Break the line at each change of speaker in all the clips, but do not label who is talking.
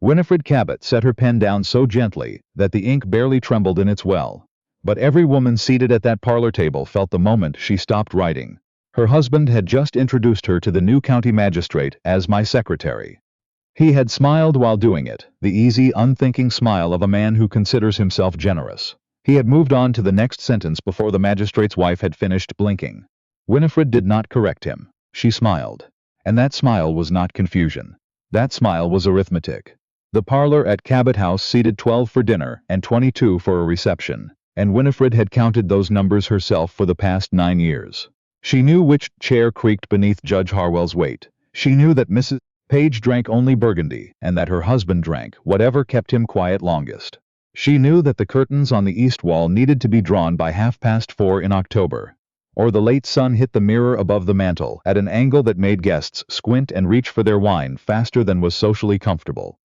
Winifred Cabot set her pen down so gently that the ink barely trembled in its well. But every woman seated at that parlor table felt the moment she stopped writing. Her husband had just introduced her to the new county magistrate as my secretary. He had smiled while doing it, the easy, unthinking smile of a man who considers himself generous. He had moved on to the next sentence before the magistrate's wife had finished blinking. Winifred did not correct him. She smiled. And that smile was not confusion. That smile was arithmetic. The parlor at Cabot House seated 12 for dinner and 22 for a reception, and Winifred had counted those numbers herself for the past 9 years. She knew which chair creaked beneath Judge Harwell's weight. She knew that Mrs. Page drank only Burgundy, and that her husband drank whatever kept him quiet longest. She knew that the curtains on the east wall needed to be drawn by 4:30 in October, or the late sun hit the mirror above the mantel at an angle that made guests squint and reach for their wine faster than was socially comfortable.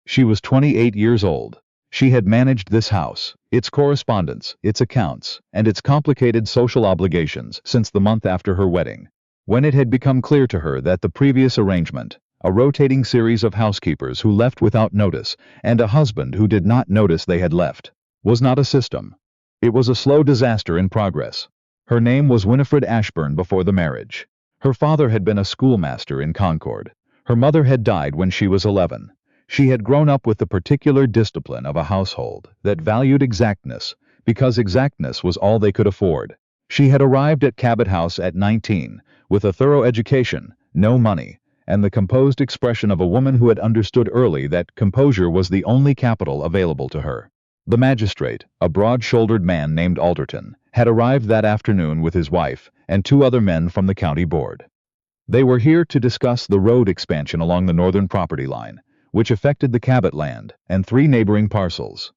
She was 28 years old. She had managed this house, its correspondence, its accounts, and its complicated social obligations since the month after her wedding. When it had become clear to her that the previous arrangement, a rotating series of housekeepers who left without notice and a husband who did not notice they had left, was not a system. It was a slow disaster in progress. Her name was Winifred Ashburn before the marriage. Her father had been a schoolmaster in Concord. Her mother had died when she was 11. She had grown up with the particular discipline of a household that valued exactness, because exactness was all they could afford. She had arrived at Cabot House at 19, with a thorough education, no money, and the composed expression of a woman who had understood early that composure was the only capital available to her. The magistrate, a broad-shouldered man named Alderton, had arrived that afternoon with his wife and 2 other men from the county board. They were here to discuss the road expansion along the northern property line, which affected the Cabot land and 3 neighboring parcels.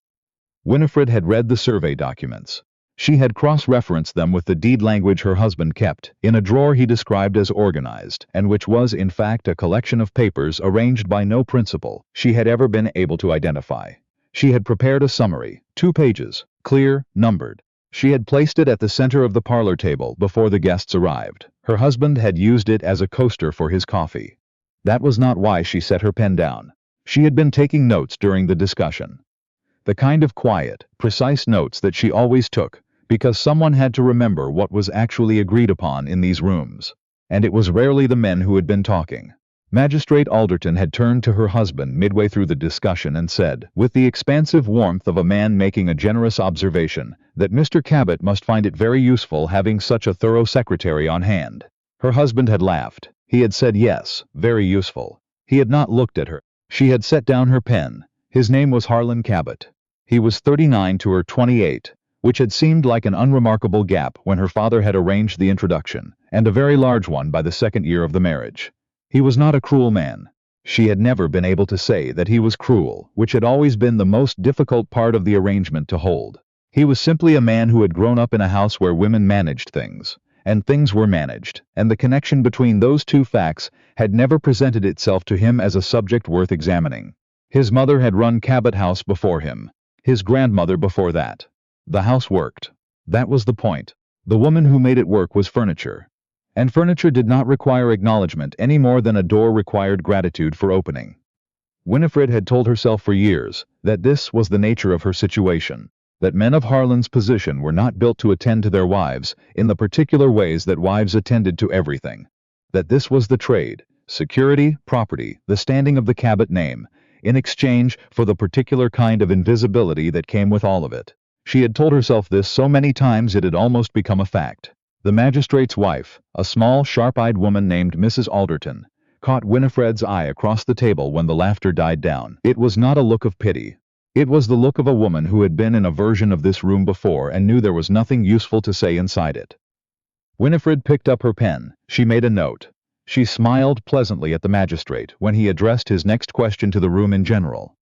Winifred had read the survey documents. She had cross-referenced them with the deed language her husband kept in a drawer he described as organized, and which was in fact a collection of papers arranged by no principal she had ever been able to identify. She had prepared a summary, 2 pages, clear, numbered. She had placed it at the center of the parlor table before the guests arrived. Her husband had used it as a coaster for his coffee. That was not why she set her pen down. She had been taking notes during the discussion. The kind of quiet, precise notes that she always took, because someone had to remember what was actually agreed upon in these rooms. And it was rarely the men who had been talking. Magistrate Alderton had turned to her husband midway through the discussion and said, with the expansive warmth of a man making a generous observation, that Mr. Cabot must find it very useful having such a thorough secretary on hand. Her husband had laughed. He had said yes, very useful. He had not looked at her. She had set down her pen. His name was Harlan Cabot. He was 39 to her 28, which had seemed like an unremarkable gap when her father had arranged the introduction, and a very large one by the 2nd year of the marriage. He was not a cruel man. She had never been able to say that he was cruel, which had always been the most difficult part of the arrangement to hold. He was simply a man who had grown up in a house where women managed things, and things were managed, and the connection between those 2 facts had never presented itself to him as a subject worth examining. His mother had run Cabot House before him, his grandmother before that. The house worked. That was the point. The woman who made it work was furniture. And furniture did not require acknowledgement any more than a door required gratitude for opening. Winifred had told herself for years that this was the nature of her situation, that men of Harlan's position were not built to attend to their wives in the particular ways that wives attended to everything, that this was the trade, security, property, the standing of the Cabot name, in exchange for the particular kind of invisibility that came with all of it. She had told herself this so many times it had almost become a fact. The magistrate's wife, a small, sharp-eyed woman named Mrs. Alderton, caught Winifred's eye across the table when the laughter died down. It was not a look of pity. It was the look of a woman who had been in a version of this room before and knew there was nothing useful to say inside it. Winifred picked up her pen. She made a note. She smiled pleasantly at the magistrate when he addressed his next question to the room in general.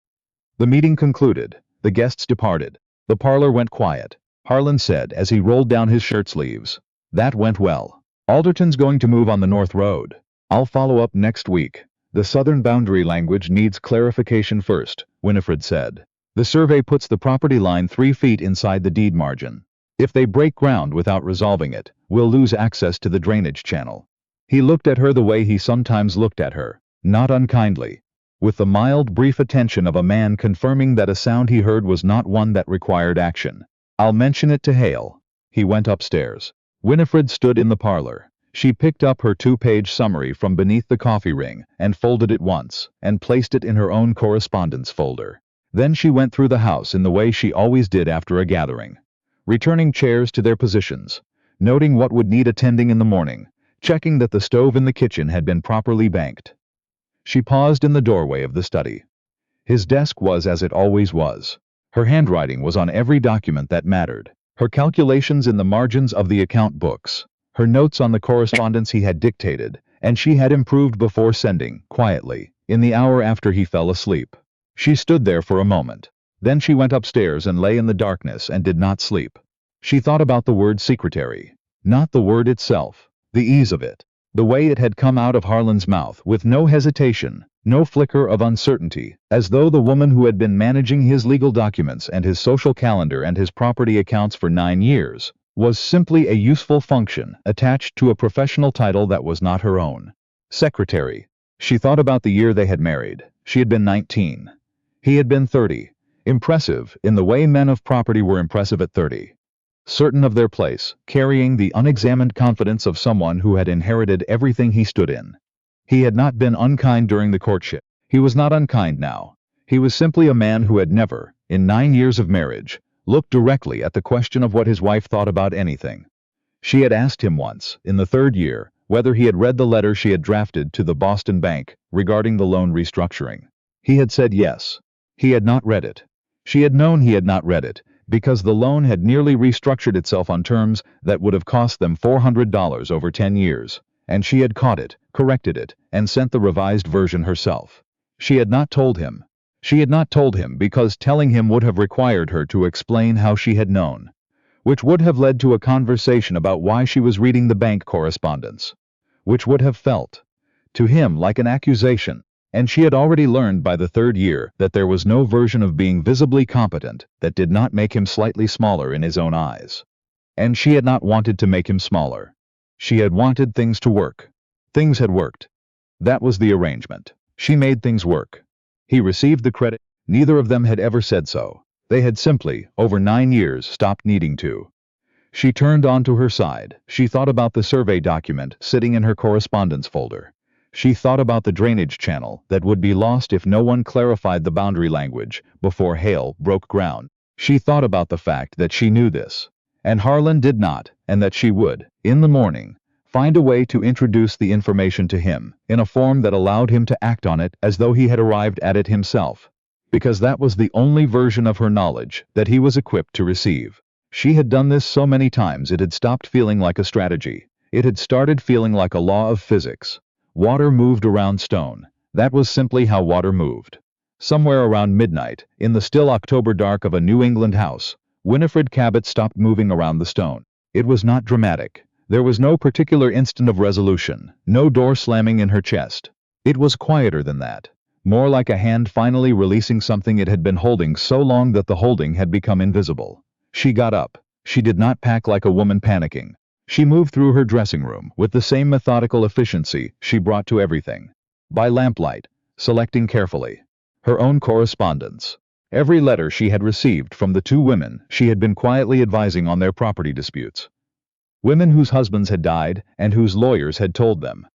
The meeting concluded. The guests departed. The parlor went quiet. Harlan said as he rolled down his shirt sleeves, "That went well. Alderton's going to move on the North Road. I'll follow up next week. The southern boundary language needs clarification first," Winifred said. "The survey puts the property line 3 feet inside the deed margin. If they break ground without resolving it, we'll lose access to the drainage channel." He looked at her the way he sometimes looked at her, not unkindly. with the mild, brief attention of a man confirming that a sound he heard was not one that required action. "I'll mention it to Hale." He went upstairs. Winifred stood in the parlor. She picked up her 2-page summary from beneath the coffee ring and folded it once, and placed it in her own correspondence folder. Then she went through the house in the way she always did after a gathering, returning chairs to their positions, noting what would need attending in the morning, checking that the stove in the kitchen had been properly banked. She paused in the doorway of the study. His desk was as it always was. Her handwriting was on every document that mattered, her calculations in the margins of the account books, her notes on the correspondence he had dictated, and she had improved before sending, quietly, in the hour after he fell asleep. She stood there for a moment. Then she went upstairs and lay in the darkness and did not sleep. She thought about the word secretary. Not the word itself, the ease of it, the way it had come out of Harlan's mouth with no hesitation, no flicker of uncertainty, as though the woman who had been managing his legal documents and his social calendar and his property accounts for 9 years was simply a useful function attached to a professional title that was not her own. Secretary. She thought about the year they had married. She had been 19. He had been 30. Impressive in the way men of property were impressive at 30. Certain of their place, carrying the unexamined confidence of someone who had inherited everything he stood in. He had not been unkind during the courtship. He was not unkind now. He was simply a man who had never, in 9 years of marriage, looked directly at the question of what his wife thought about anything. She had asked him once, in the 3rd year, whether he had read the letter she had drafted to the Boston Bank regarding the loan restructuring. He had said yes. He had not read it. She had known he had not read it, because the loan had nearly restructured itself on terms that would have cost them $400 over 10 years, and she had caught it, corrected it, and sent the revised version herself. She had not told him. She had not told him because telling him would have required her to explain how she had known, which would have led to a conversation about why she was reading the bank correspondence, which would have felt, to him, like an accusation. And she had already learned by the 3rd year that there was no version of being visibly competent that did not make him slightly smaller in his own eyes. And she had not wanted to make him smaller. She had wanted things to work. Things had worked. That was the arrangement. She made things work. He received the credit. Neither of them had ever said so. They had simply, over 9 years, stopped needing to. She turned onto her side. She thought about the survey document sitting in her correspondence folder. She thought about the drainage channel that would be lost if no one clarified the boundary language before Hale broke ground. She thought about the fact that she knew this, and Harlan did not, and that she would, in the morning, find a way to introduce the information to him in a form that allowed him to act on it as though he had arrived at it himself, because that was the only version of her knowledge that he was equipped to receive. She had done this so many times it had stopped feeling like a strategy. It had started feeling like a law of physics. Water moved around stone. That was simply how water moved. Somewhere around midnight, in the still October dark of a New England house, Winifred Cabot stopped moving around the stone. It was not dramatic. There was no particular instant of resolution, no door slamming in her chest. It was quieter than that. More like a hand finally releasing something it had been holding so long that the holding had become invisible. She got up. She did not pack like a woman panicking. She moved through her dressing room with the same methodical efficiency she brought to everything. By lamplight, selecting carefully. Her own correspondence. Every letter she had received from the 2 women she had been quietly advising on their property disputes. Women whose husbands had died and whose lawyers had told them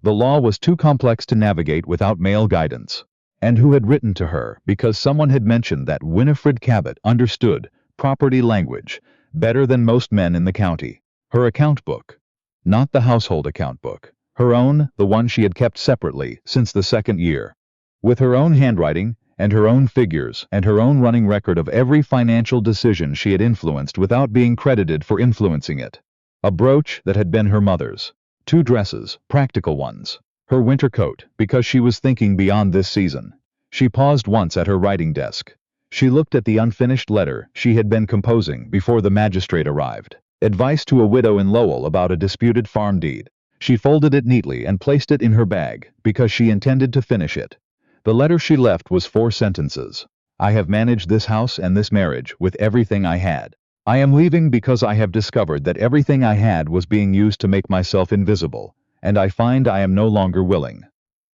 the law was too complex to navigate without male guidance, and who had written to her because someone had mentioned that Winifred Cabot understood property language better than most men in the county. Her account book. Not the household account book. Her own, the one she had kept separately since the 2nd year. With her own handwriting, and her own figures, and her own running record of every financial decision she had influenced without being credited for influencing it. A brooch that had been her mother's. 2 dresses, practical ones. Her winter coat, because she was thinking beyond this season. She paused once at her writing desk. She looked at the unfinished letter she had been composing before the magistrate arrived. Advice to a widow in Lowell about a disputed farm deed. She folded it neatly and placed it in her bag, because she intended to finish it. The letter she left was 4 sentences. I have managed this house and this marriage with everything I had. I am leaving because I have discovered that everything I had was being used to make myself invisible, and I find I am no longer willing.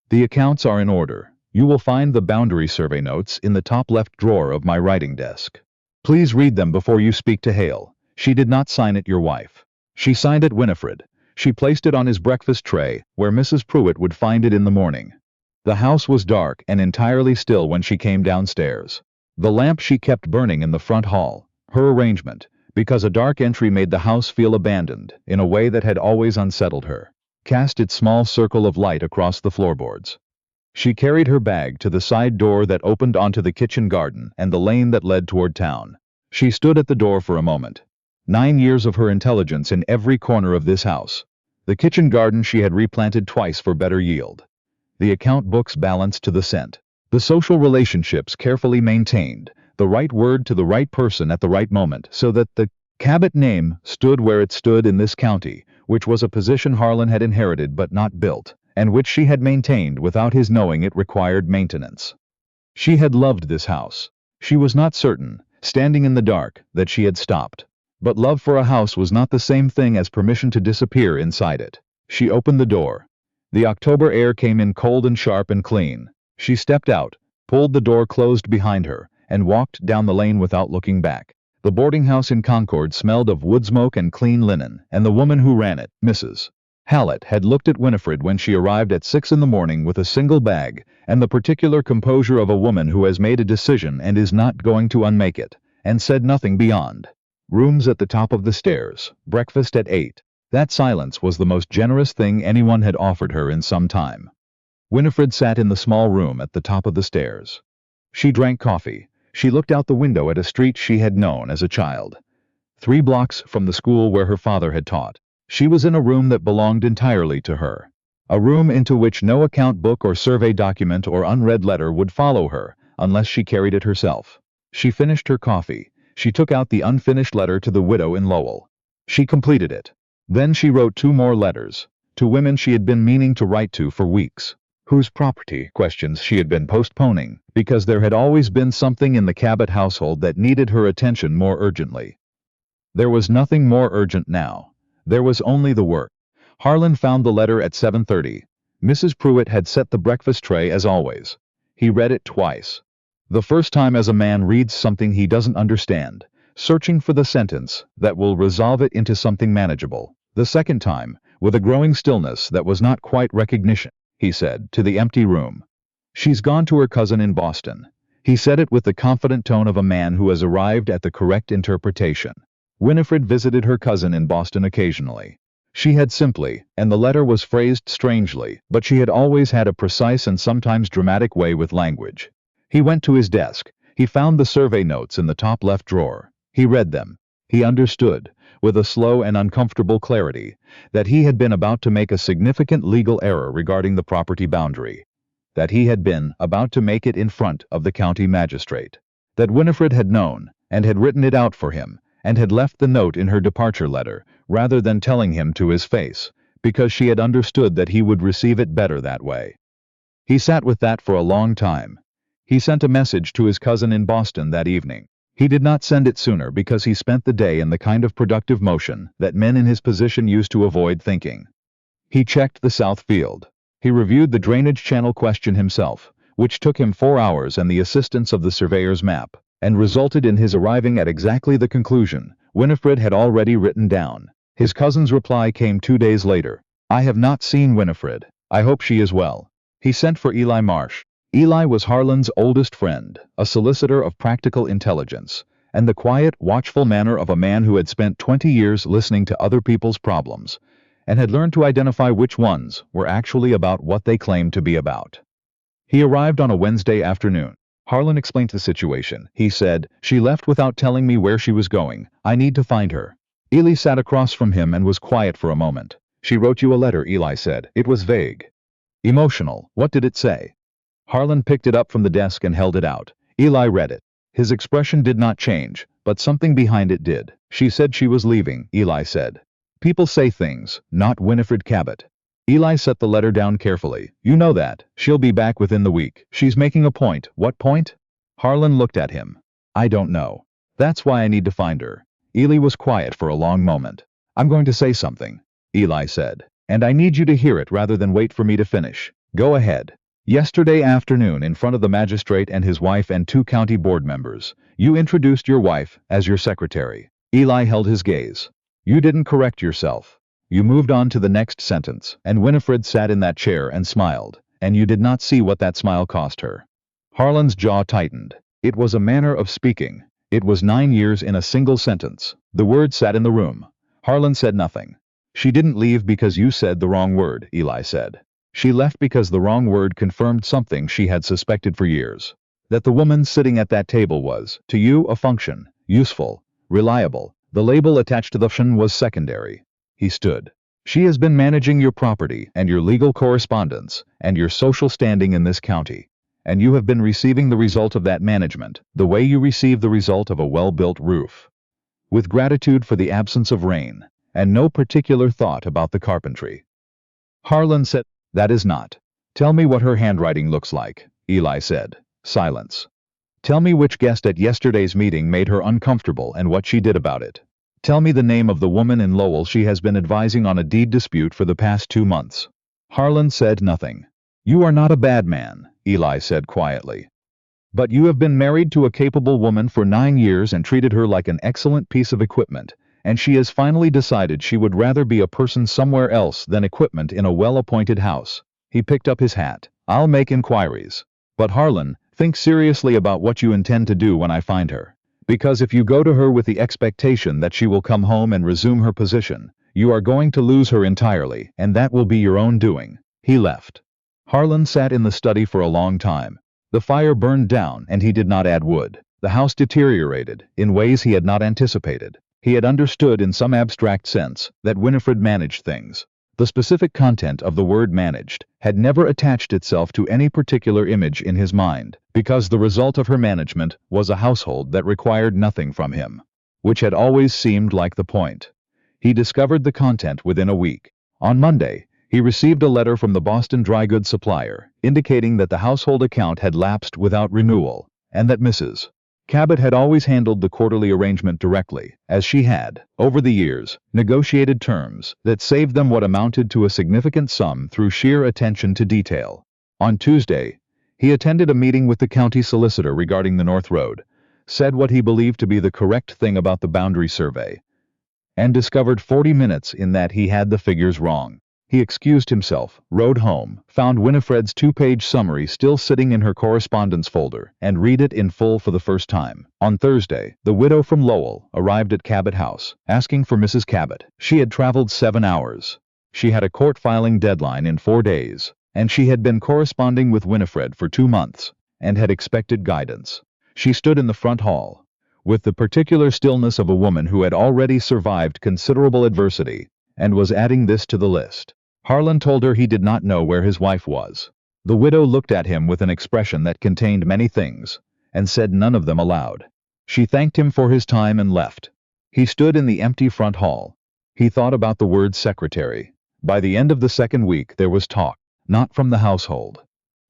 The accounts are in order. You will find the boundary survey notes in the top left drawer of my writing desk. Please read them before you speak to Hale. She did not sign it, your wife. She signed it, Winifred. She placed it on his breakfast tray, where Mrs. Pruitt would find it in the morning. The house was dark and entirely still when she came downstairs. The lamp she kept burning in the front hall, her arrangement, because a dark entry made the house feel abandoned in a way that had always unsettled her, cast its small circle of light across the floorboards. She carried her bag to the side door that opened onto the kitchen garden and the lane that led toward town. She stood at the door for a moment. 9 years of her intelligence in every corner of this house. The kitchen garden she had replanted twice for better yield. The account books balanced to the cent. The social relationships carefully maintained, the right word to the right person at the right moment, so that the Cabot name stood where it stood in this county, which was a position Harlan had inherited but not built, and which she had maintained without his knowing it required maintenance. She had loved this house. She was not certain, standing in the dark, that she had stopped. But love for a house was not the same thing as permission to disappear inside it. She opened the door. The October air came in cold and sharp and clean. She stepped out, pulled the door closed behind her, and walked down the lane without looking back. The boarding house in Concord smelled of wood smoke and clean linen, and the woman who ran it, Mrs. Hallett, had looked at Winifred when she arrived at 6 in the morning with a single bag, and the particular composure of a woman who has made a decision and is not going to unmake it, and said nothing beyond. Rooms at the top of the stairs, breakfast at 8. That silence was the most generous thing anyone had offered her in some time. Winifred sat in the small room at the top of the stairs. She drank coffee. She looked out the window at a street she had known as a child. 3 blocks from the school where her father had taught. She was in a room that belonged entirely to her. A room into which no account book or survey document or unread letter would follow her unless she carried it herself. She finished her coffee. She took out the unfinished letter to the widow in Lowell. She completed it. Then she wrote 2 more letters, to women she had been meaning to write to for weeks, whose property questions she had been postponing, because there had always been something in the Cabot household that needed her attention more urgently. There was nothing more urgent now. There was only the work. Harlan found the letter at 7:30. Mrs. Pruitt had set the breakfast tray as always. He read it twice. The first time as a man reads something he doesn't understand, searching for the sentence that will resolve it into something manageable. The second time, with a growing stillness that was not quite recognition, he said, to the empty room, "She's gone to her cousin in Boston." He said it with the confident tone of a man who has arrived at the correct interpretation. Winifred visited her cousin in Boston occasionally. She had simply, and the letter was phrased strangely, but she had always had a precise and sometimes dramatic way with language. He went to his desk. He found the survey notes in the top left drawer. He read them. He understood, with a slow and uncomfortable clarity, that he had been about to make a significant legal error regarding the property boundary. That he had been about to make it in front of the county magistrate. That Winifred had known, and had written it out for him, and had left the note in her departure letter, rather than telling him to his face, because she had understood that he would receive it better that way. He sat with that for a long time. He sent a message to his cousin in Boston that evening. He did not send it sooner because he spent the day in the kind of productive motion that men in his position used to avoid thinking. He checked the south field. He reviewed the drainage channel question himself, which took him 4 hours and the assistance of the surveyor's map, and resulted in his arriving at exactly the conclusion Winifred had already written down. His cousin's reply came 2 days later. "I have not seen Winifred. I hope she is well." He sent for Eli Marsh. Eli was Harlan's oldest friend, a solicitor of practical intelligence, and the quiet, watchful manner of a man who had spent 20 years listening to other people's problems, and had learned to identify which ones were actually about what they claimed to be about. He arrived on a Wednesday afternoon. Harlan explained the situation. He said, "She left without telling me where she was going. I need to find her." Eli sat across from him and was quiet for a moment. "She wrote you a letter," Eli said. "It was vague. Emotional. What did it say?" Harlan picked it up from the desk and held it out. Eli read it. His expression did not change, but something behind it did. "She said she was leaving," Eli said. "People say things, not Winifred Cabot." Eli set the letter down carefully. "You know that. She'll be back within the week. She's making a point." "What point?" Harlan looked at him. "I don't know. That's why I need to find her." Eli was quiet for a long moment. "I'm going to say something," Eli said, "and I need you to hear it rather than wait for me to finish." "Go ahead." Yesterday afternoon, in front of the magistrate and his wife and 2 county board members, you introduced your wife as your secretary. Eli held his gaze. You didn't correct yourself. You moved on to the next sentence, and Winifred sat in that chair and smiled, and you did not see what that smile cost her. Harlan's jaw tightened. It was a manner of speaking. It was 9 years in a single sentence. The word sat in the room. Harlan said nothing. She didn't leave because you said the wrong word, Eli said. She left because the wrong word confirmed something she had suspected for years. That the woman sitting at that table was, to you, a function, useful, reliable. The label attached to the function was secondary. He stood. She has been managing your property and your legal correspondence and your social standing in this county. And you have been receiving the result of that management, the way you receive the result of a well-built roof. With gratitude for the absence of rain, and no particular thought about the carpentry. Harlan said, that is not. Tell me what her handwriting looks like, Eli said. Silence. Tell me which guest at yesterday's meeting made her uncomfortable and what she did about it. Tell me the name of the woman in Lowell she has been advising on a deed dispute for the past 2 months. Harlan said nothing. You are not a bad man, Eli said quietly. But you have been married to a capable woman for 9 years and treated her like an excellent piece of equipment, and she has finally decided she would rather be a person somewhere else than equipment in a well-appointed house. He picked up his hat. I'll make inquiries. But Harlan, think seriously about what you intend to do when I find her. Because if you go to her with the expectation that she will come home and resume her position, you are going to lose her entirely, and that will be your own doing. He left. Harlan sat in the study for a long time. The fire burned down and he did not add wood. The house deteriorated in ways he had not anticipated. He had understood in some abstract sense that Winifred managed things. The specific content of the word managed had never attached itself to any particular image in his mind, because the result of her management was a household that required nothing from him, which had always seemed like the point. He discovered the content within a week. On Monday, he received a letter from the Boston dry goods supplier, indicating that the household account had lapsed without renewal, and that Mrs. Cabot had always handled the quarterly arrangement directly, as she had, over the years, negotiated terms that saved them what amounted to a significant sum through sheer attention to detail. On Tuesday, he attended a meeting with the county solicitor regarding the North Road, said what he believed to be the correct thing about the boundary survey, and discovered 40 minutes in that he had the figures wrong. He excused himself, rode home, found Winifred's 2-page summary still sitting in her correspondence folder, and read it in full for the first time. On Thursday, the widow from Lowell arrived at Cabot House, asking for Mrs. Cabot. She had traveled 7 hours. She had a court filing deadline in 4 days, and she had been corresponding with Winifred for 2 months, and had expected guidance. She stood in the front hall, with the particular stillness of a woman who had already survived considerable adversity, and was adding this to the list. Harlan told her he did not know where his wife was. The widow looked at him with an expression that contained many things, and said none of them aloud. She thanked him for his time and left. He stood in the empty front hall. He thought about the word secretary. By the end of the second week there was talk, not from the household.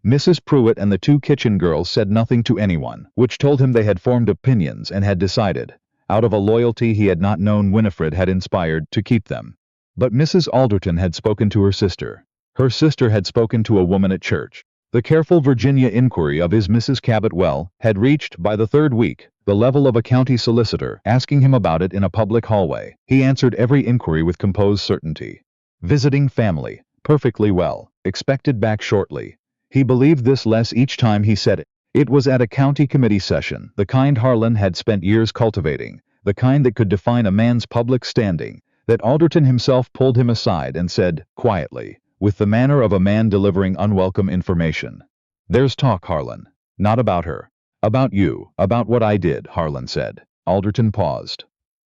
Mrs. Pruitt and the 2 kitchen girls said nothing to anyone, which told him they had formed opinions and had decided, out of a loyalty he had not known Winifred had inspired, to keep them. But Mrs. Alderton had spoken to her sister. Her sister had spoken to a woman at church. The careful Virginia inquiry of his Mrs. Cabot well had reached, by the 3rd week, the level of a county solicitor asking him about it in a public hallway. He answered every inquiry with composed certainty. Visiting family, perfectly well, expected back shortly. He believed this less each time he said it. It was at a county committee session, the kind Harlan had spent years cultivating, the kind that could define a man's public standing, that Alderton himself pulled him aside and said, quietly, with the manner of a man delivering unwelcome information, "There's talk, Harlan. Not about her. About you. About what I did," Harlan said. Alderton paused.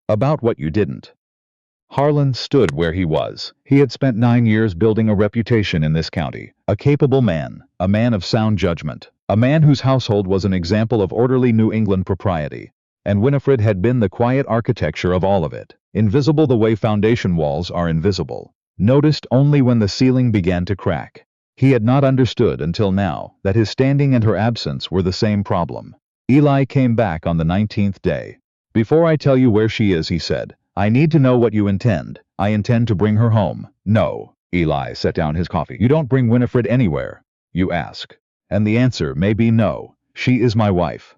"About what you didn't." Harlan stood where he was. He had spent 9 years building a reputation in this county, a capable man, a man of sound judgment, a man whose household was an example of orderly New England propriety. And Winifred had been the quiet architecture of all of it, invisible the way foundation walls are invisible, noticed only when the ceiling began to crack. He had not understood until now that his standing and her absence were the same problem. Eli came back on the 19th day. "Before I tell you where she is," he said, "I need to know what you intend." "I intend to bring her home." "No." Eli set down his coffee. "You don't bring Winifred anywhere. You ask." And the answer may be no. She is my wife.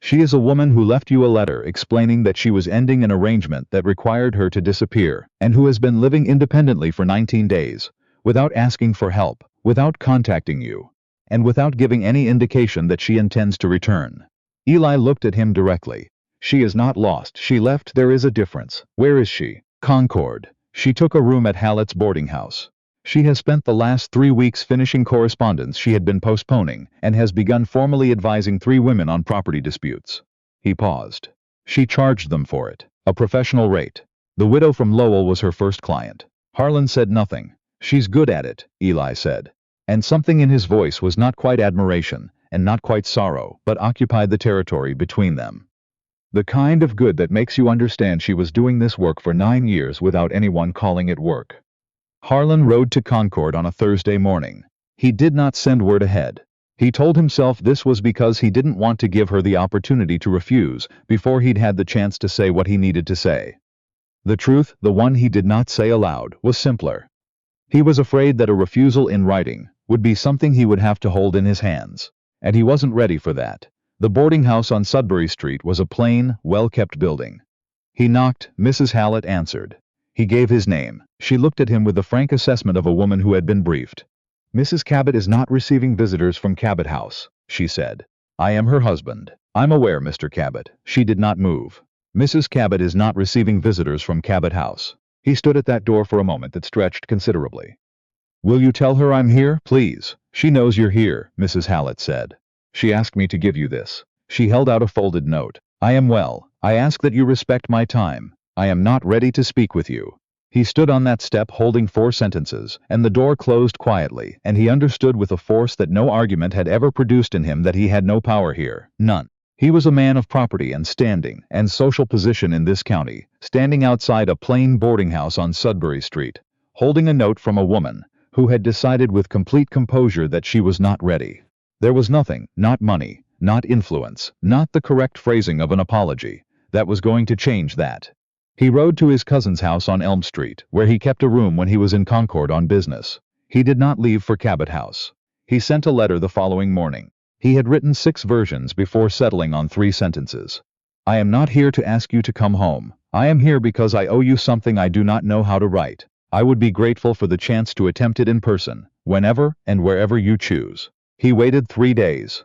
She is a woman who left you a letter explaining that she was ending an arrangement that required her to disappear, and who has been living independently for 19 days, without asking for help, without contacting you, and without giving any indication that she intends to return. Eli looked at him directly. She is not lost. She left. There is a difference. Where is she? Concord. She took a room at Hallett's boarding house. She has spent the last 3 weeks finishing correspondence she had been postponing, and has begun formally advising 3 women on property disputes. He paused. She charged them for it, a professional rate. The widow from Lowell was her first client. Harlan said nothing. She's good at it, Eli said. And something in his voice was not quite admiration, and not quite sorrow, but occupied the territory between them. The kind of good that makes you understand she was doing this work for 9 years without anyone calling it work. Harlan rode to Concord on a Thursday morning. He did not send word ahead. He told himself this was because he didn't want to give her the opportunity to refuse before he'd had the chance to say what he needed to say. The truth, the one he did not say aloud, was simpler. He was afraid that a refusal in writing would be something he would have to hold in his hands, and he wasn't ready for that. The boarding house on Sudbury Street was a plain, well-kept building. He knocked. Mrs. Hallett answered. He gave his name. She looked at him with the frank assessment of a woman who had been briefed. "Mrs. Cabot is not receiving visitors from Cabot House," she said. "I am her husband." "I'm aware, Mr. Cabot." She did not move. "Mrs. Cabot is not receiving visitors from Cabot House." He stood at that door for a moment that stretched considerably. "Will you tell her I'm here, please?" "She knows you're here," Mrs. Hallett said. "She asked me to give you this." She held out a folded note. "I am well. I ask that you respect my time. I am not ready to speak with you." He stood on that step holding 4 sentences, and the door closed quietly, and he understood with a force that no argument had ever produced in him that he had no power here, none. He was a man of property and standing and social position in this county, standing outside a plain boarding house on Sudbury Street, holding a note from a woman who had decided with complete composure that she was not ready. There was nothing, not money, not influence, not the correct phrasing of an apology, that was going to change that. He rode to his cousin's house on Elm Street, where he kept a room when he was in Concord on business. He did not leave for Cabot House. He sent a letter the following morning. He had written 6 versions before settling on 3 sentences. "I am not here to ask you to come home. I am here because I owe you something I do not know how to write. I would be grateful for the chance to attempt it in person, whenever and wherever you choose." He waited 3 days.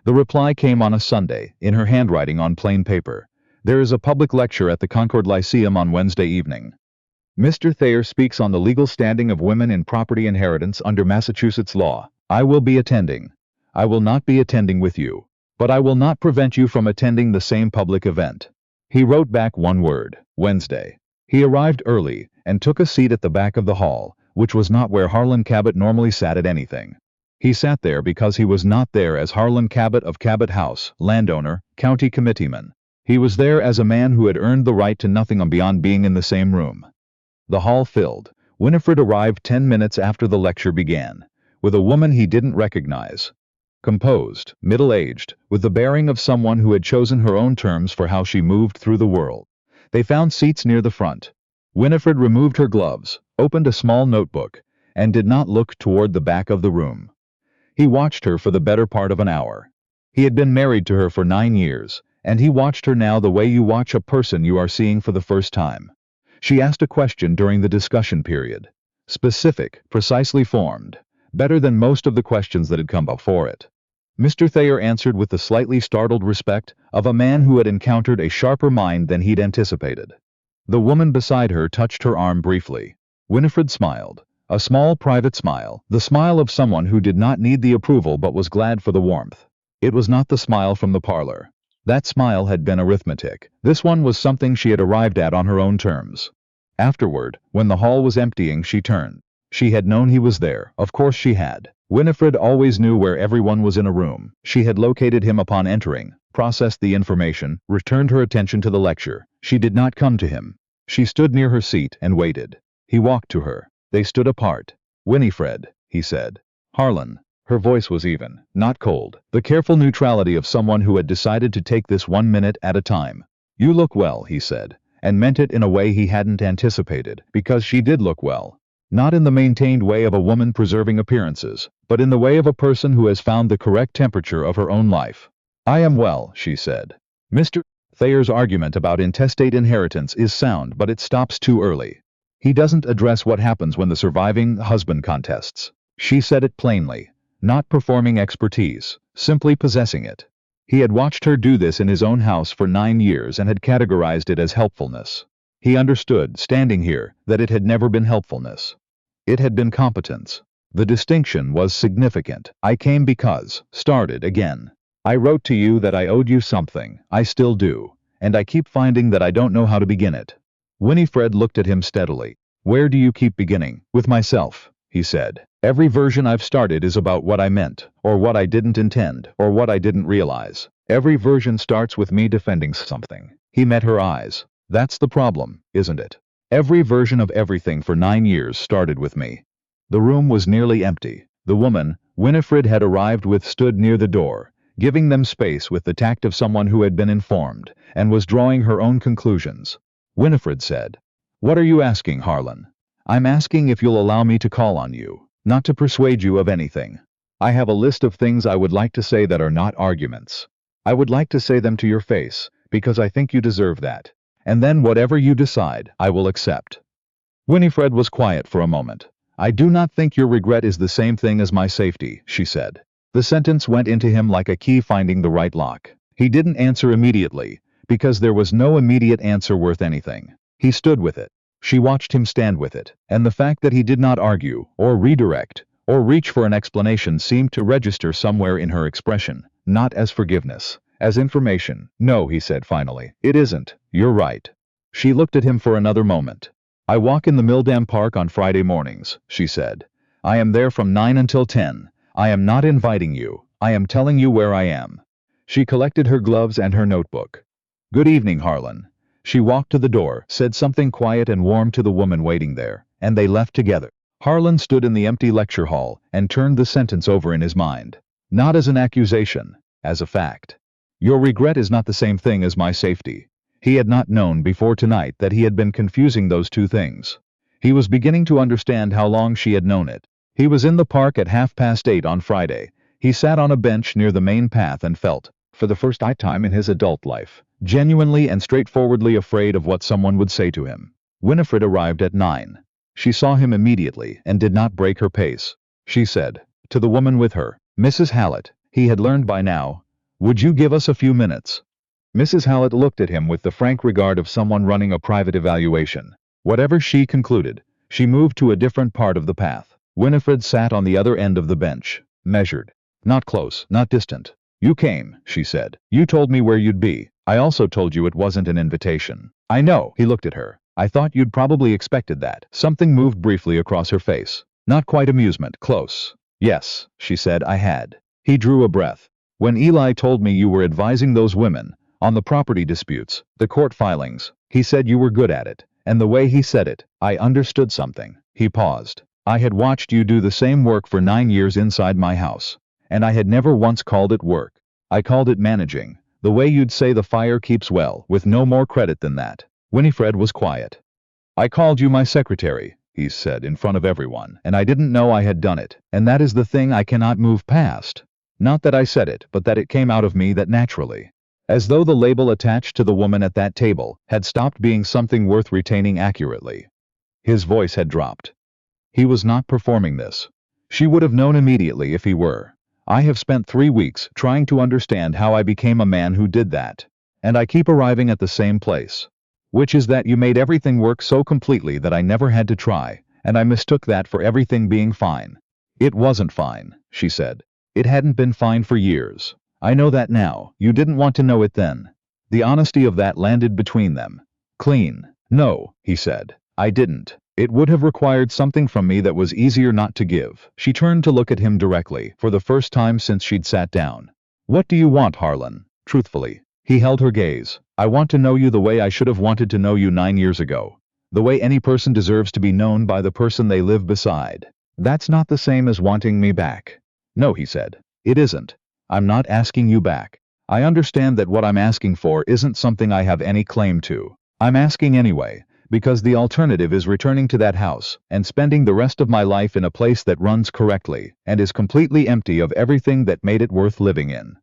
The reply came on a Sunday, in her handwriting on plain paper. "There is a public lecture at the Concord Lyceum on Wednesday evening. Mr. Thayer speaks on the legal standing of women in property inheritance under Massachusetts law. I will be attending. I will not be attending with you, but I will not prevent you from attending the same public event." He wrote back one word: Wednesday. He arrived early and took a seat at the back of the hall, which was not where Harlan Cabot normally sat at anything. He sat there because he was not there as Harlan Cabot of Cabot House, landowner, county committeeman. He was there as a man who had earned the right to nothing beyond being in the same room. The hall filled. Winifred arrived 10 minutes after the lecture began, with a woman he didn't recognize. Composed, middle-aged, with the bearing of someone who had chosen her own terms for how she moved through the world. They found seats near the front. Winifred removed her gloves, opened a small notebook, and did not look toward the back of the room. He watched her for the better part of an hour. He had been married to her for 9 years, and he watched her now the way you watch a person you are seeing for the first time. She asked a question during the discussion period. Specific, precisely formed, better than most of the questions that had come before it. Mr. Thayer answered with the slightly startled respect of a man who had encountered a sharper mind than he'd anticipated. The woman beside her touched her arm briefly. Winifred smiled. A small private smile, the smile of someone who did not need the approval but was glad for the warmth. It was not the smile from the parlor. That smile had been arithmetic. This one was something she had arrived at on her own terms. Afterward, when the hall was emptying, she turned. She had known he was there, of course she had. Winifred always knew where everyone was in a room. She had located him upon entering, processed the information, returned her attention to the lecture. She did not come to him. She stood near her seat and waited. He walked to her. They stood apart. "Winifred," he said. "Harlan." Her voice was even, not cold, the careful neutrality of someone who had decided to take this 1 minute at a time. "You look well," he said, and meant it in a way he hadn't anticipated, because she did look well. Not in the maintained way of a woman preserving appearances, but in the way of a person who has found the correct temperature of her own life. I am well, she said. Mr. Thayer's argument about intestate inheritance is sound, but it stops too early. He doesn't address what happens when the surviving husband contests. She said it plainly. Not performing expertise, simply possessing it. He had watched her do this in his own house for 9 years and had categorized it as helpfulness. He understood, standing here, that it had never been helpfulness. It had been competence. The distinction was significant. I came because, started again. I wrote to you that I owed you something, I still do, and I keep finding that I don't know how to begin it. Winifred looked at him steadily. Where do you keep beginning? With myself, he said. Every version I've started is about what I meant, or what I didn't intend, or what I didn't realize. Every version starts with me defending something. He met her eyes. That's the problem, isn't it? Every version of everything for 9 years started with me. The room was nearly empty. The woman, Winifred had arrived with, stood near the door, giving them space with the tact of someone who had been informed, and was drawing her own conclusions. Winifred said, "What are you asking, Harlan?" "I'm asking if you'll allow me to call on you, not to persuade you of anything. I have a list of things I would like to say that are not arguments. I would like to say them to your face, because I think you deserve that. And then whatever you decide, I will accept." Winifred was quiet for a moment. "I do not think your regret is the same thing as my safety," she said. The sentence went into him like a key finding the right lock. He didn't answer immediately, because there was no immediate answer worth anything. He stood with it. She watched him stand with it, and the fact that he did not argue, or redirect, or reach for an explanation seemed to register somewhere in her expression, not as forgiveness, as information. "No," he said finally, "it isn't. You're right." She looked at him for another moment. "I walk in the Milldam Park on Friday mornings," she said. "I am there from 9 until 10. I am not inviting you. I am telling you where I am." She collected her gloves and her notebook. "Good evening, Harlan." She walked to the door, said something quiet and warm to the woman waiting there, and they left together. Harlan stood in the empty lecture hall and turned the sentence over in his mind. Not as an accusation, as a fact. Your regret is not the same thing as my safety. He had not known before tonight that he had been confusing those two things. He was beginning to understand how long she had known it. He was in the park at 8:30 on Friday. He sat on a bench near the main path and felt, for the first time in his adult life, genuinely and straightforwardly afraid of what someone would say to him. Winifred arrived at 9. She saw him immediately and did not break her pace. She said, to the woman with her, "Mrs. Hallett," he had learned by now, "would you give us a few minutes?" Mrs. Hallett looked at him with the frank regard of someone running a private evaluation. Whatever she concluded, she moved to a different part of the path. Winifred sat on the other end of the bench, measured. Not close, not distant. "You came," she said. "You told me where you'd be. I also told you it wasn't an invitation." "I know," he looked at her. "I thought you'd probably expected that." Something moved briefly across her face. Not quite amusement, close. "Yes," she said, "I had." He drew a breath. "When Eli told me you were advising those women, on the property disputes, the court filings, he said you were good at it, and the way he said it, I understood something." He paused. "I had watched you do the same work for 9 years inside my house, and I had never once called it work. I called it managing, the way you'd say the fire keeps well, with no more credit than that." Winifred was quiet. "I called you my secretary," he said in front of everyone, "and I didn't know I had done it, and that is the thing I cannot move past. Not that I said it, but that it came out of me that naturally." As though the label attached to the woman at that table had stopped being something worth retaining accurately. His voice had dropped. He was not performing this. She would have known immediately if he were. "I have spent 3 weeks trying to understand how I became a man who did that. And I keep arriving at the same place. Which is that you made everything work so completely that I never had to try, and I mistook that for everything being fine." "It wasn't fine," she said. "It hadn't been fine for years. I know that now. You didn't want to know it then." The honesty of that landed between them. Clean. "No," he said. "I didn't. It would have required something from me that was easier not to give." She turned to look at him directly, for the first time since she'd sat down. "What do you want, Harlan? Truthfully." He held her gaze. "I want to know you the way I should have wanted to know you 9 years ago. The way any person deserves to be known by the person they live beside. That's not the same as wanting me back." "No," he said. "It isn't. I'm not asking you back. I understand that what I'm asking for isn't something I have any claim to. I'm asking anyway, Because the alternative is returning to that house and spending the rest of my life in a place that runs correctly and is completely empty of everything that made it worth living in.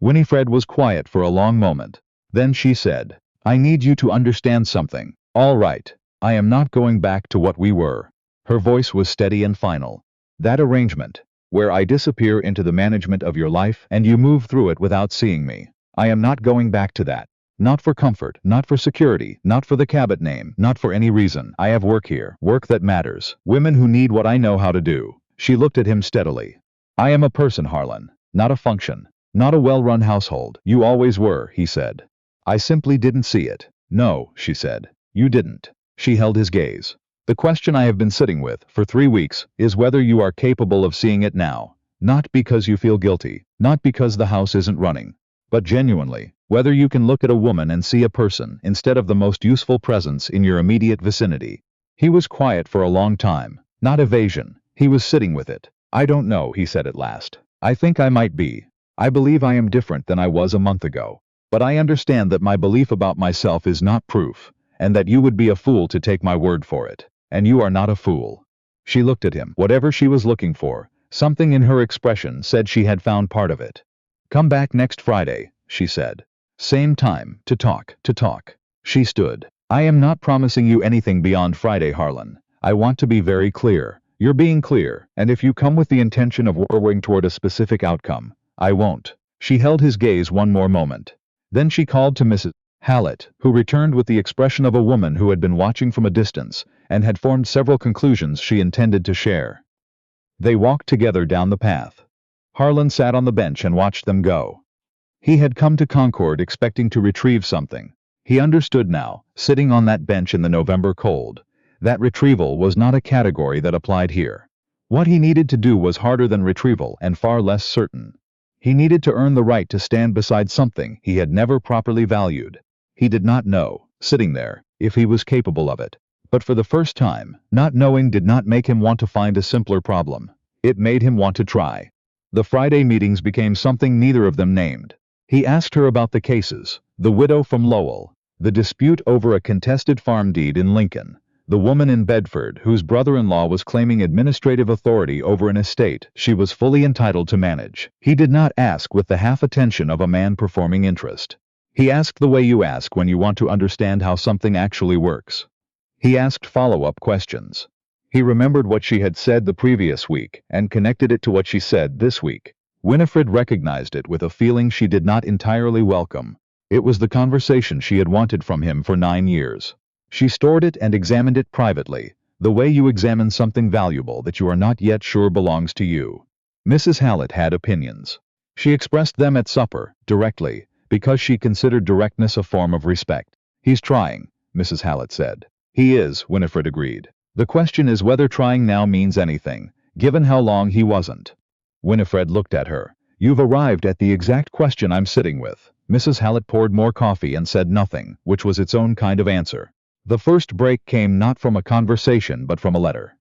Winifred was quiet for a long moment. Then she said, I need you to understand something. All right, I am not going back to what we were. Her voice was steady and final. That arrangement, where I disappear into the management of your life and you move through it without seeing me, I am not going back to that. Not for comfort, not for security, not for the cabinet name, not for any reason. I have work here, work that matters, women who need what I know how to do. She looked at him steadily. I am a person, Harlan, not a function, not a well-run household. You always were, he said. I simply didn't see it. No, she said. You didn't. She held his gaze. The question I have been sitting with for 3 weeks is whether you are capable of seeing it now. Not because you feel guilty, not because the house isn't running, but genuinely, whether you can look at a woman and see a person instead of the most useful presence in your immediate vicinity. He was quiet for a long time, not evasion. He was sitting with it. I don't know, he said at last. I think I might be. I believe I am different than I was a month ago. But I understand that my belief about myself is not proof, and that you would be a fool to take my word for it. And you are not a fool. She looked at him. Whatever she was looking for, something in her expression said she had found part of it. Come back next Friday, she said. Same time, to talk. She stood. I am not promising you anything beyond Friday, Harlan. I want to be very clear. You're being clear, and if you come with the intention of working toward a specific outcome, I won't. She held his gaze one more moment. Then she called to Mrs. Hallett, who returned with the expression of a woman who had been watching from a distance and had formed several conclusions she intended to share. They walked together down the path. Harlan sat on the bench and watched them go. He had come to Concord expecting to retrieve something. He understood now, sitting on that bench in the November cold, that retrieval was not a category that applied here. What he needed to do was harder than retrieval and far less certain. He needed to earn the right to stand beside something he had never properly valued. He did not know, sitting there, if he was capable of it. But for the first time, not knowing did not make him want to find a simpler problem. It made him want to try. The Friday meetings became something neither of them named. He asked her about the cases, the widow from Lowell, the dispute over a contested farm deed in Lincoln, the woman in Bedford whose brother-in-law was claiming administrative authority over an estate she was fully entitled to manage. He did not ask with the half-attention of a man performing interest. He asked the way you ask when you want to understand how something actually works. He asked follow-up questions. He remembered what she had said the previous week and connected it to what she said this week. Winifred recognized it with a feeling she did not entirely welcome. It was the conversation she had wanted from him for 9 years. She stored it and examined it privately, the way you examine something valuable that you are not yet sure belongs to you. Mrs. Hallett had opinions. She expressed them at supper, directly, because she considered directness a form of respect. He's trying, Mrs. Hallett said. He is, Winifred agreed. The question is whether trying now means anything, given how long he wasn't. Winifred looked at her. You've arrived at the exact question I'm sitting with. Mrs. Hallett poured more coffee and said nothing, which was its own kind of answer. The first break came not from a conversation but from a letter.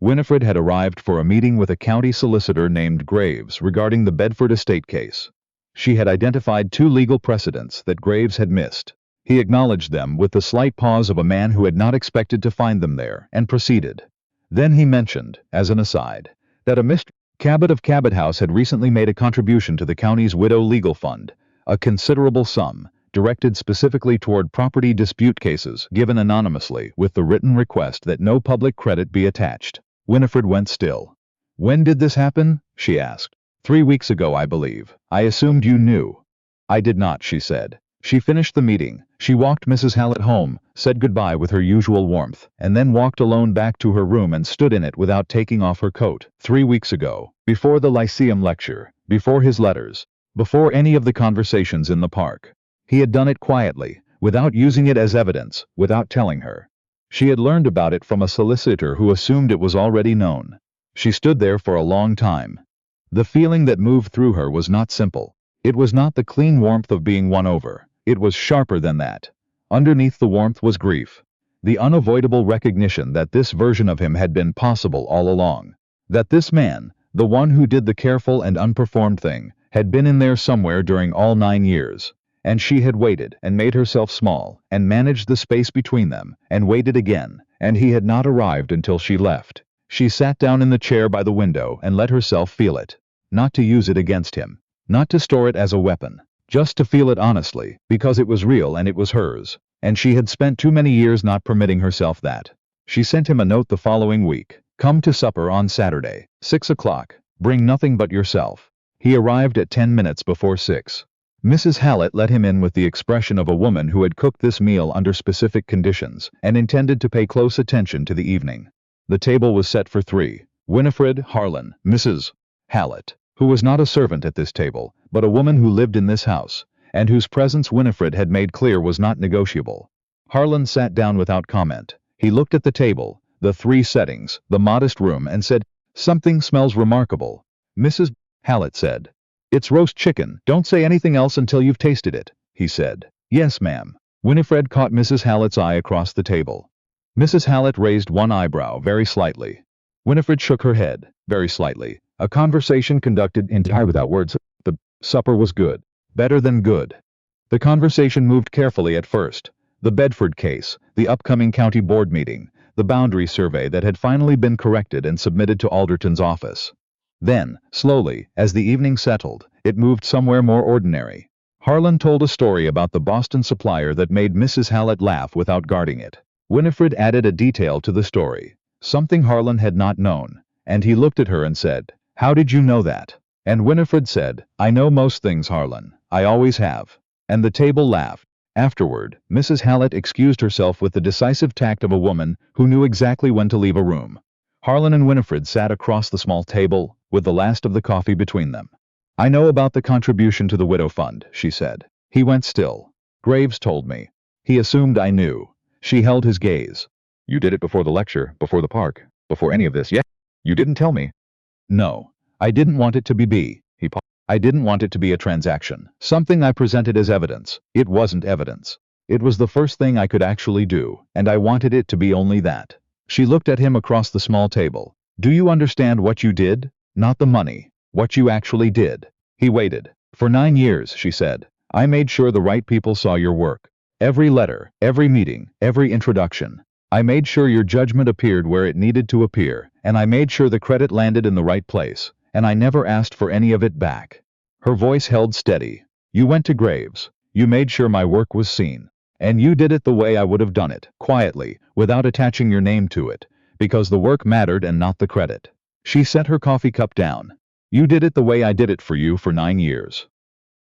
Winifred had arrived for a meeting with a county solicitor named Graves regarding the Bedford estate case. She had identified 2 legal precedents that Graves had missed. He acknowledged them with the slight pause of a man who had not expected to find them there, and proceeded. Then he mentioned, as an aside, that a Mr. Cabot of Cabot House had recently made a contribution to the county's widow legal fund, a considerable sum, directed specifically toward property dispute cases given anonymously with the written request that no public credit be attached. Winifred went still. When did this happen? She asked. 3 weeks ago, I believe. I assumed you knew. I did not, she said. She finished the meeting. She walked Mrs. Hallett home, said goodbye with her usual warmth, and then walked alone back to her room and stood in it without taking off her coat. 3 weeks ago, before the Lyceum lecture, before his letters, before any of the conversations in the park. He had done it quietly, without using it as evidence, without telling her. She had learned about it from a solicitor who assumed it was already known. She stood there for a long time. The feeling that moved through her was not simple. It was not the clean warmth of being won over. It was sharper than that. Underneath the warmth was grief. The unavoidable recognition that this version of him had been possible all along. That this man, the one who did the careful and unperformed thing, had been in there somewhere during all 9 years. and she had waited and made herself small and managed the space between them and waited again, and he had not arrived until she left. She sat down in the chair by the window and let herself feel it. Not to use it against him. Not to store it as a weapon. Just to feel it honestly, because it was real and it was hers. And she had spent too many years not permitting herself that. She sent him a note the following week. Come to supper on Saturday, 6 o'clock. Bring nothing but yourself. He arrived at 10 minutes before 6. Mrs. Hallett let him in with the expression of a woman who had cooked this meal under specific conditions and intended to pay close attention to the evening. The table was set for 3. Winifred, Harlan, Mrs. Hallett, who was not a servant at this table, but a woman who lived in this house, and whose presence Winifred had made clear was not negotiable. Harlan sat down without comment. He looked at the table, the 3 settings, the modest room, and said, "Something smells remarkable." Mrs. Hallett said, "It's roast chicken. Don't say anything else until you've tasted it," he said. "Yes, ma'am." Winifred caught Mrs. Hallett's eye across the table. Mrs. Hallett raised one eyebrow very slightly. Winifred shook her head, very slightly. A conversation conducted entirely without words. The supper was good. Better than good. The conversation moved carefully at first. The Bedford case, the upcoming county board meeting, the boundary survey that had finally been corrected and submitted to Alderton's office. Then, slowly, as the evening settled, it moved somewhere more ordinary. Harlan told a story about the Boston supplier that made Mrs. Hallett laugh without guarding it. Winifred added a detail to the story, something Harlan had not known, and he looked at her and said, "How did you know that?" And Winifred said, "I know most things, Harlan. I always have." And the table laughed. Afterward, Mrs. Hallett excused herself with the decisive tact of a woman who knew exactly when to leave a room. Harlan and Winifred sat across the small table, with the last of the coffee between them. "I know about the contribution to the Widow Fund," she said. He went still. "Graves told me." He assumed I knew. She held his gaze. "You did it before the lecture, before the park, before any of this, yeah? You didn't tell me." "No. I didn't want it to be. I didn't want it to be a transaction. Something I presented as evidence. It wasn't evidence. It was the first thing I could actually do, and I wanted it to be only that." She looked at him across the small table. "Do you understand what you did? Not the money. What you actually did." He waited. "For 9 years," she said. "I made sure the right people saw your work. Every letter, every meeting, every introduction. I made sure your judgment appeared where it needed to appear, and I made sure the credit landed in the right place, and I never asked for any of it back." Her voice held steady. "You went to Graves. You made sure my work was seen. And you did it the way I would have done it, quietly, without attaching your name to it, because the work mattered and not the credit." She set her coffee cup down. "You did it the way I did it for you for 9 years.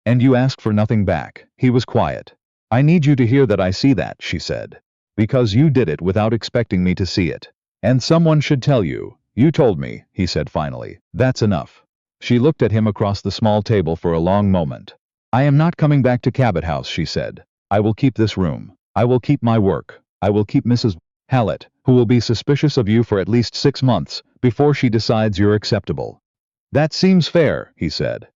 And you asked for nothing back." He was quiet. "I need you to hear that I see that," she said. "Because you did it without expecting me to see it. And someone should tell you." "You told me," he said finally. "That's enough." She looked at him across the small table for a long moment. "I am not coming back to Cabot House," she said. "I will keep this room. I will keep my work. I will keep Mrs. Hallett, who will be suspicious of you for at least 6 months, before she decides you're acceptable." "That seems fair," he said.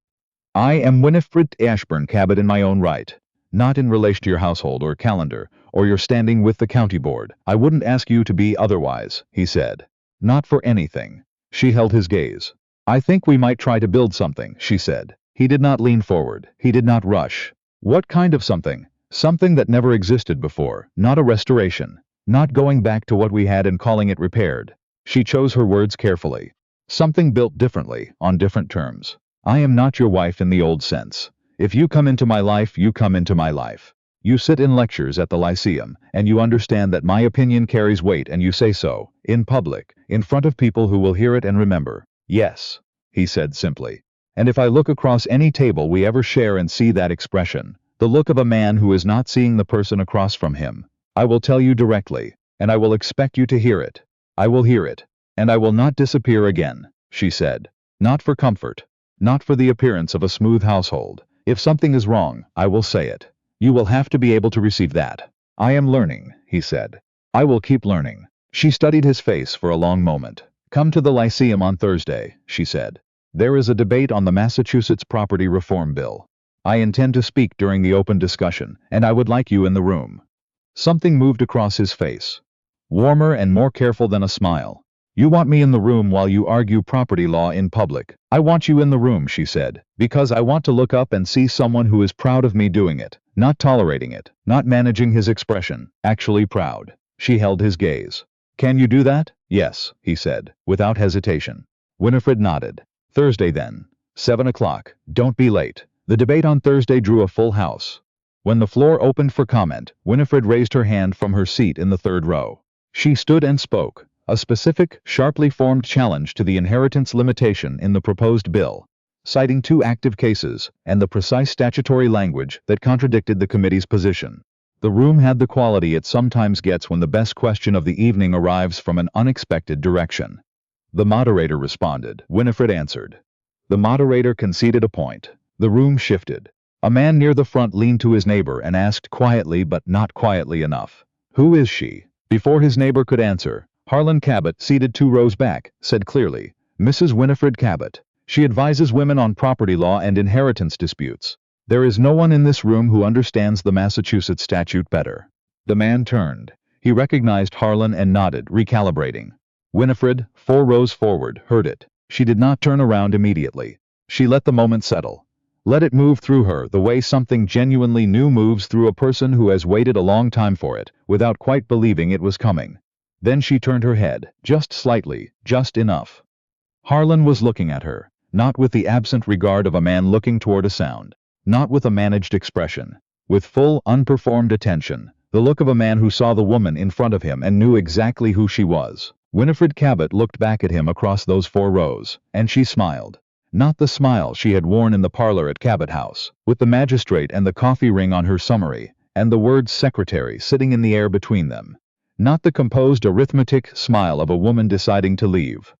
"I am Winifred Ashburn Cabot in my own right. Not in relation to your household or calendar, or your standing with the county board. I wouldn't ask you to be otherwise," he said. "Not for anything." She held his gaze. "I think we might try to build something," she said. He did not lean forward. He did not rush. "What kind of something?" "Something that never existed before. Not a restoration. Not going back to what we had and calling it repaired." She chose her words carefully. "Something built differently, on different terms. I am not your wife in the old sense. If you come into my life, you come into my life. You sit in lectures at the Lyceum, and you understand that my opinion carries weight, and you say so, in public, in front of people who will hear it and remember." "Yes," he said simply. "And if I look across any table we ever share and see that expression, the look of a man who is not seeing the person across from him, I will tell you directly, and I will expect you to hear it. I will hear it, and I will not disappear again," she said. "Not for comfort. Not for the appearance of a smooth household. If something is wrong, I will say it. You will have to be able to receive that." "I am learning," he said. "I will keep learning." She studied his face for a long moment. "Come to the Lyceum on Thursday," she said. "There is a debate on the Massachusetts Property Reform Bill. I intend to speak during the open discussion, and I would like you in the room." Something moved across his face. Warmer and more careful than a smile. "You want me in the room while you argue property law in public." "I want you in the room," she said, "because I want to look up and see someone who is proud of me doing it. Not tolerating it, not managing his expression, actually proud. She held his gaze. "Can you do that?" "Yes," he said, without hesitation. Winifred nodded. "Thursday then. 7 o'clock. Don't be late." The debate on Thursday drew a full house. When the floor opened for comment, Winifred raised her hand from her seat in the third row. She stood and spoke, a specific, sharply formed challenge to the inheritance limitation in the proposed bill, citing 2 active cases and the precise statutory language that contradicted the committee's position. The room had the quality it sometimes gets when the best question of the evening arrives from an unexpected direction. The moderator responded. Winifred answered. The moderator conceded a point. The room shifted. A man near the front leaned to his neighbor and asked quietly but not quietly enough, "Who is she?" Before his neighbor could answer, Harlan Cabot, seated 2 rows back, said clearly, "Mrs. Winifred Cabot. She advises women on property law and inheritance disputes. There is no one in this room who understands the Massachusetts statute better." The man turned. He recognized Harlan and nodded, recalibrating. Winifred, 4 rows forward, heard it. She did not turn around immediately. She let the moment settle. Let it move through her the way something genuinely new moves through a person who has waited a long time for it, without quite believing it was coming. Then she turned her head, just slightly, just enough. Harlan was looking at her, not with the absent regard of a man looking toward a sound, not with a managed expression, with full, unperformed attention, the look of a man who saw the woman in front of him and knew exactly who she was. Winifred Cabot looked back at him across those 4 rows, and she smiled. Not the smile she had worn in the parlor at Cabot House, with the magistrate and the coffee ring on her summary, and the word secretary sitting in the air between them. Not the composed arithmetic smile of a woman deciding to leave.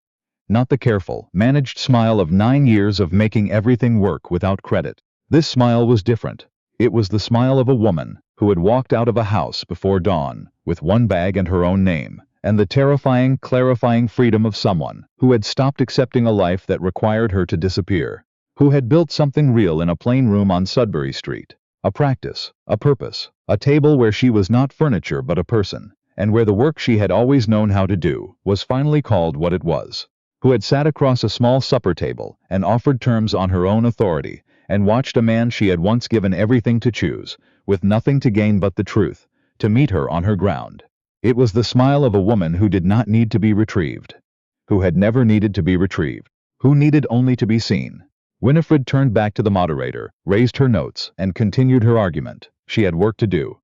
Not the careful, managed smile of 9 years of making everything work without credit. This smile was different. It was the smile of a woman who had walked out of a house before dawn, with 1 bag and her own name, and the terrifying, clarifying freedom of someone who had stopped accepting a life that required her to disappear, who had built something real in a plain room on Sudbury Street, a practice, a purpose, a table where she was not furniture but a person, and where the work she had always known how to do was finally called what it was, who had sat across a small supper table and offered terms on her own authority, and watched a man she had once given everything to choose, with nothing to gain but the truth, to meet her on her ground. It was the smile of a woman who did not need to be retrieved, who had never needed to be retrieved, who needed only to be seen. Winifred turned back to the moderator, raised her notes, and continued her argument. She had work to do.